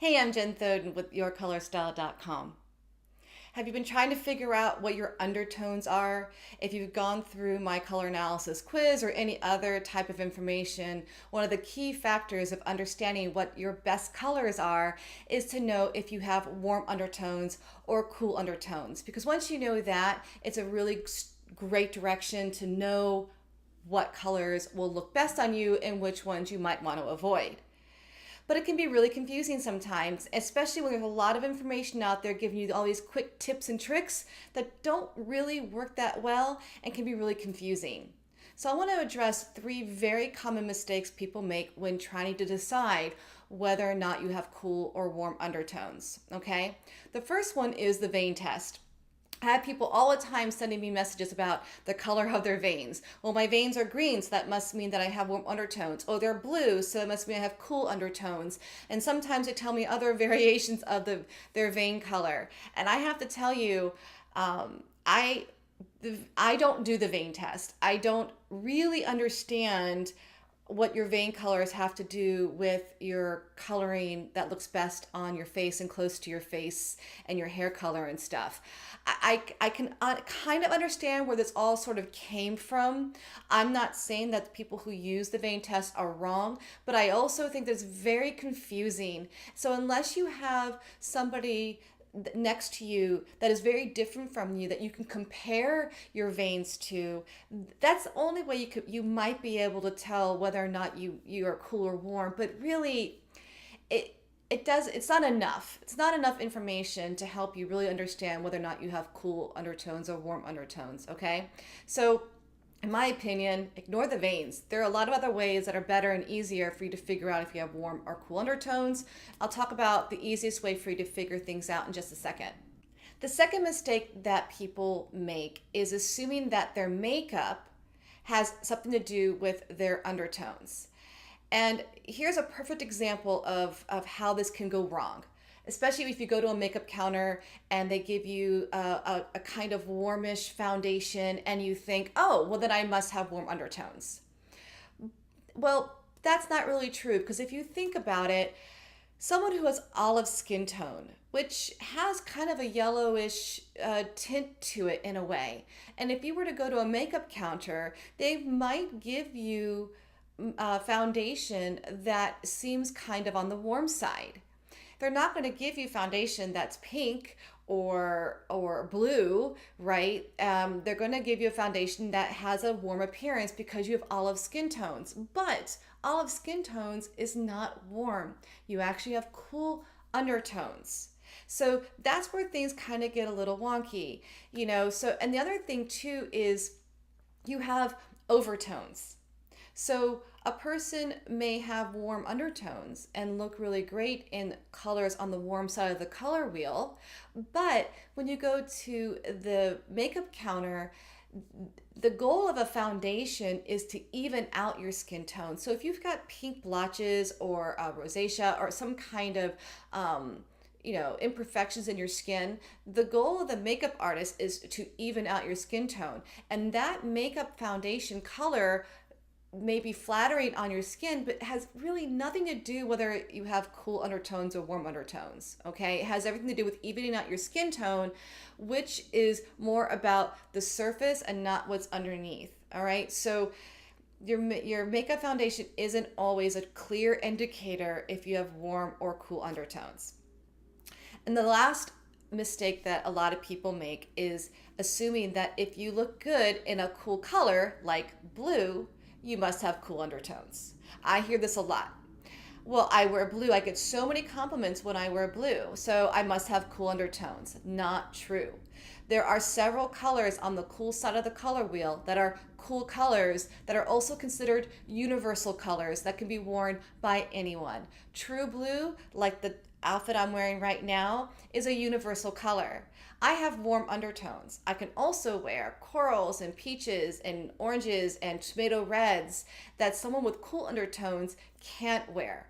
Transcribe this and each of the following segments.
Hey, I'm Jen Thoden with YourColorStyle.com. Have you been trying to figure out what your undertones are? If you've gone through my color analysis quiz or any other type of information, one of the key factors of understanding what your best colors are is to know if you have warm undertones or cool undertones. Because once you know that, it's a really great direction to know what colors will look best on you and which ones you might want to avoid. But it can be really confusing sometimes, especially when there's a lot of information out there giving you all these quick tips and tricks that don't really work that well and can be really confusing. So I want to address three very common mistakes people make when trying to decide whether or not you have cool or warm undertones, okay? The first one is the vein test. I have people all the time sending me messages about the color of their veins. Well, my veins are green, so that must mean that I have warm undertones. Oh, they're blue, so it must mean I have cool undertones. And sometimes they tell me other variations of their vein color. And I have to tell you, um, I I don't do the vein test. I don't really understand what your vein colors have to do with your coloring that looks best on your face and close to your face and your hair color and stuff. I can kind of understand where this all sort of came from. I'm not saying that the people who use the vein test are wrong, but I also think that's very confusing. So unless you have somebody next to you that is very different from you that you can compare your veins to, that's the only way you might be able to tell whether or not you are cool or warm. But really, it it's not enough. It's not enough information to help you really understand whether or not you have cool undertones or warm undertones. Okay, so in my opinion, ignore the veins. There are a lot of other ways that are better and easier for you to figure out if you have warm or cool undertones. I'll talk about the easiest way for you to figure things out in just a second. The second mistake that people make is assuming that their makeup has something to do with their undertones. And here's a perfect example of how this can go wrong, especially if you go to a makeup counter and they give you a kind of warmish foundation and you think, oh, well, then I must have warm undertones. Well, that's not really true because if you think about it, someone who has olive skin tone, which has kind of a yellowish tint to it in a way, and if you were to go to a makeup counter, they might give you foundation that seems kind of on the warm side. They're not going to give you foundation that's pink or blue, right? They're going to give you a foundation that has a warm appearance because you have olive skin tones. But olive skin tones is not warm. You actually have cool undertones. So that's where things kind of get a little wonky, you know. So, and the other thing too is you have overtones. So a person may have warm undertones and look really great in colors on the warm side of the color wheel, but when you go to the makeup counter, the goal of a foundation is to even out your skin tone. So if you've got pink blotches or rosacea or some kind of imperfections in your skin, the goal of the makeup artist is to even out your skin tone, and that makeup foundation color may be flattering on your skin, but has really nothing to do whether you have cool undertones or warm undertones. Okay, it has everything to do with evening out your skin tone, which is more about the surface and not what's underneath. All right, so your makeup foundation isn't always a clear indicator if you have warm or cool undertones. And the last mistake that a lot of people make is assuming that if you look good in a cool color like blue, you must have cool undertones. I hear this a lot. Well, I wear blue. I get so many compliments when I wear blue, so I must have cool undertones. Not true. There are several colors on the cool side of the color wheel that are cool colors that are also considered universal colors that can be worn by anyone. True blue, like the outfit I'm wearing right now, is a universal color. I have warm undertones. I can also wear corals and peaches and oranges and tomato reds that someone with cool undertones can't wear.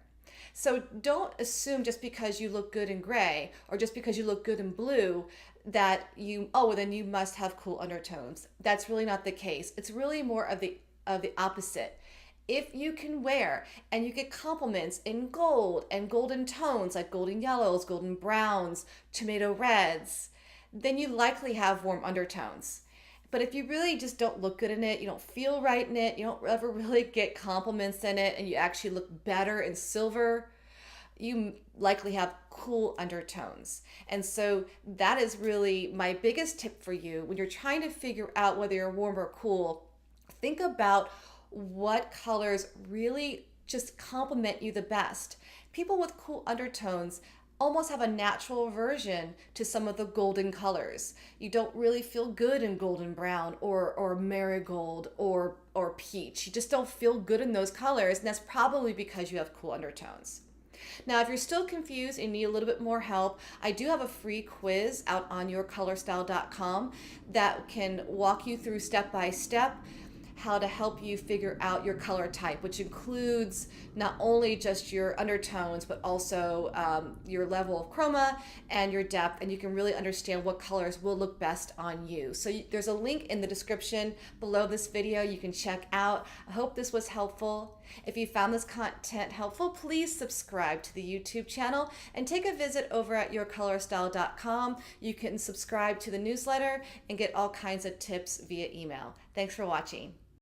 So don't assume just because you look good in gray or just because you look good in blue that well, then you must have cool undertones. That's really not the case. It's really more of the opposite. If you can wear and you get compliments in gold and golden tones like golden yellows, golden browns, tomato reds, then you likely have warm undertones. But if you really just don't look good in it, you don't feel right in it, you don't ever really get compliments in it, and you actually look better in silver, you likely have cool undertones. And so that is really my biggest tip for you when you're trying to figure out whether you're warm or cool. Think about what colors really just complement you the best. People with cool undertones almost have a natural aversion to some of the golden colors. You don't really feel good in golden brown or marigold or peach. You just don't feel good in those colors, and that's probably because you have cool undertones. Now, if you're still confused and need a little bit more help, I do have a free quiz out on yourcolorstyle.com that can walk you through step by step how to help you figure out your color type, which includes not only just your undertones, but also your level of chroma and your depth, and you can really understand what colors will look best on you. So there's a link in the description below this video you can check out. I hope this was helpful. If you found this content helpful, please subscribe to the YouTube channel and take a visit over at yourcolorstyle.com. You can subscribe to the newsletter and get all kinds of tips via email. Thanks for watching.